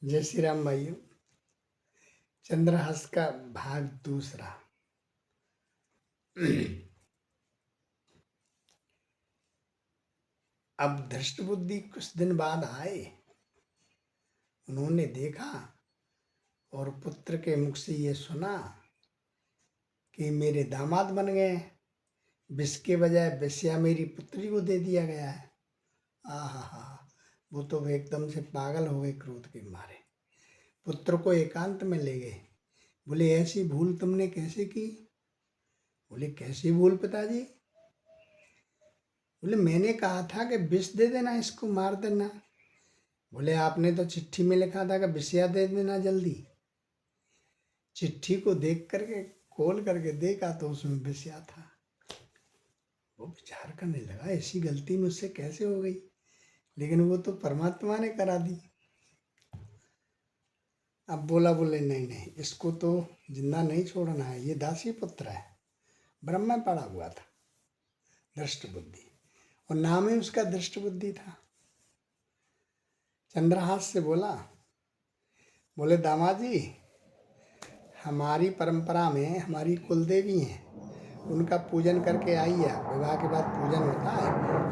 जय श्री राम भाइयों। चंद्रहास का भाग दूसरा। अब धृष्ट बुद्धि कुछ दिन बाद आए। उन्होंने देखा और पुत्र के मुख से ये सुना कि मेरे दामाद बन गए, विष के बजाय वेश्या मेरी पुत्री को दे दिया गया है। आहा, वो तो एकदम से पागल हो गए क्रोध के मारे। पुत्र को एकांत में ले गए। बोले ऐसी भूल तुमने कैसे की? बोले कैसी भूल पिताजी? बोले मैंने कहा था कि विष दे देना, इसको मार देना। बोले आपने तो चिट्ठी में लिखा था कि विषया दे देना जल्दी। चिट्ठी को देख करके खोल करके देखा तो उसमें विषया था। वो विचार करने लगा ऐसी गलती मुझसे कैसे हो गई, लेकिन वो तो परमात्मा ने करा दी। अब बोले नहीं, इसको तो जिंदा नहीं छोड़ना है, ये दासी पुत्र है, ब्रह्म में पड़ा हुआ था, दृष्ट बुद्धि, और नाम ही उसका दृष्ट बुद्धि था। चंद्रहास से बोले दामाद जी, हमारी परंपरा में हमारी कुलदेवी हैं, उनका पूजन करके आइए। आप विवाह के बाद पूजन होता है,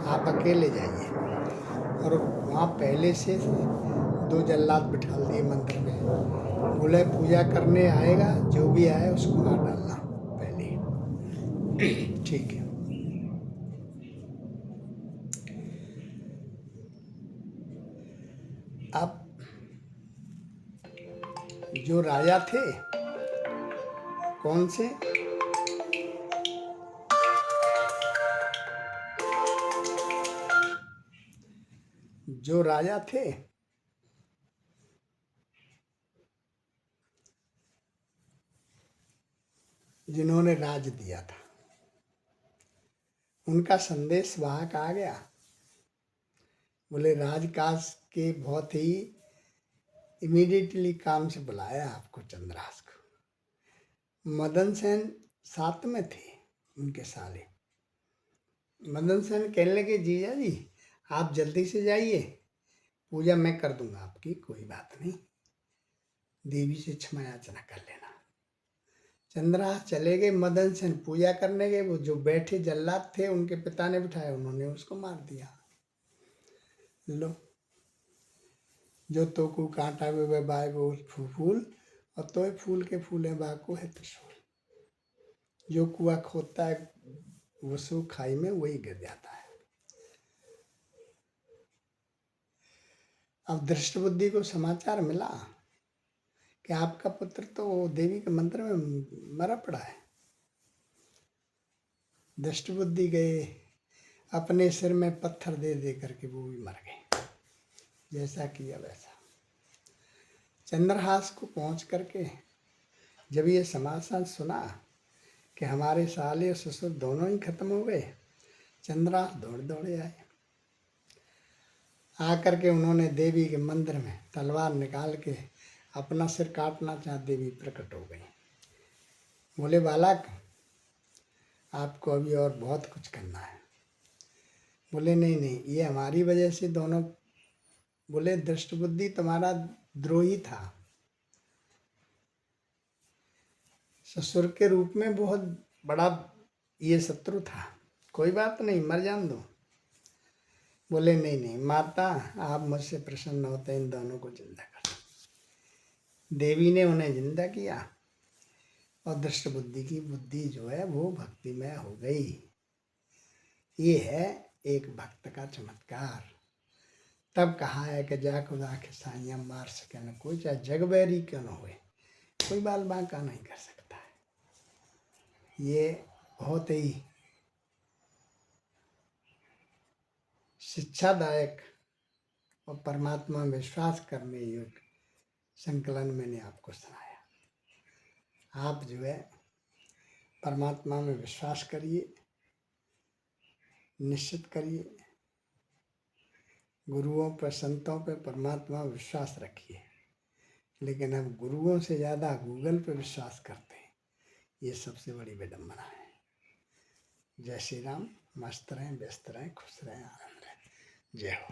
आप अकेले जाइए और वहाँ पहले से 2 जल्लाद बिठा दिए मंदिर में। बोले पूजा करने आएगा, जो भी आए उसको मार डालना पहले। ठीक है। अब जो राजा थे, कौन से, जो राजा थे जिन्होंने राज दिया था, उनका संदेश वाहक आ गया। बोले राजकाज के बहुत ही इमीडिएटली काम से बुलाया आपको चंद्रहास को। मदन सेन साथ में थे, उनके साले। मदन सेन कहने लगे जीजा जी आप जल्दी से जाइए, पूजा मैं कर दूंगा आपकी, कोई बात नहीं, देवी से क्षमा याचना कर लेना। चंद्रहास चले गए, मदन सेन पूजा करने गए। वो जो बैठे जल्लाद थे उनके पिता ने बिठाया, उन्होंने उसको मार दिया। लो, जो तो को कांटा वे बाय वो फूल, और तो फूल के फूले बाको है त्रिशूल। जो कुआ खोदता है वो सो खाई में वही गिर जाता है। अब दृष्ट बुद्धि को समाचार मिला कि आपका पुत्र तो देवी के मंत्र में मरा पड़ा है। दृष्ट बुद्धि गए, अपने सिर में पत्थर दे दे करके वो भी मर गए। जैसा किया वैसा। चंद्रहास को पहुंच करके जब ये समाचार सुना कि हमारे साले और ससुर दोनों ही खत्म हो गए, चंद्रहास दौड़े आए। आकर के उन्होंने देवी के मंदिर में तलवार निकाल के अपना सिर काटना चाह, देवी प्रकट हो गई। बोले बालक आपको अभी और बहुत कुछ करना है। बोले नहीं, ये हमारी वजह से दोनों। बोले दृष्ट बुद्धि तुम्हारा द्रोही था, ससुर के रूप में बहुत बड़ा ये शत्रु था, कोई बात नहीं, मर जान दो। बोले नहीं माता, आप मुझसे प्रसन्न होते इन दोनों को जिंदा कर। देवी ने उन्हें जिंदा किया और दृष्ट बुद्धि की बुद्धि जो है वो भक्तिमय हो गई। ये है एक भक्त का चमत्कार। तब कहा है कि जा खुदा के साइया मार सके न कोई, चाहे जगबैरी क्यों न हुए, कोई बाल बांका नहीं कर सकता है। ये बहुत ही शिक्षादायक और परमात्मा में विश्वास करने योग्य संकलन मैंने आपको सुनाया। आप जो है परमात्मा में विश्वास करिए, निश्चित करिए, गुरुओं पर, संतों पर, परमात्मा में विश्वास रखिए। लेकिन हम गुरुओं से ज़्यादा गूगल पर विश्वास करते हैं, ये सबसे बड़ी विडम्बना है। जय श्री राम। मस्त रहें, व्यस्त रहें, खुश रहें, आनंद रहें। जय हो।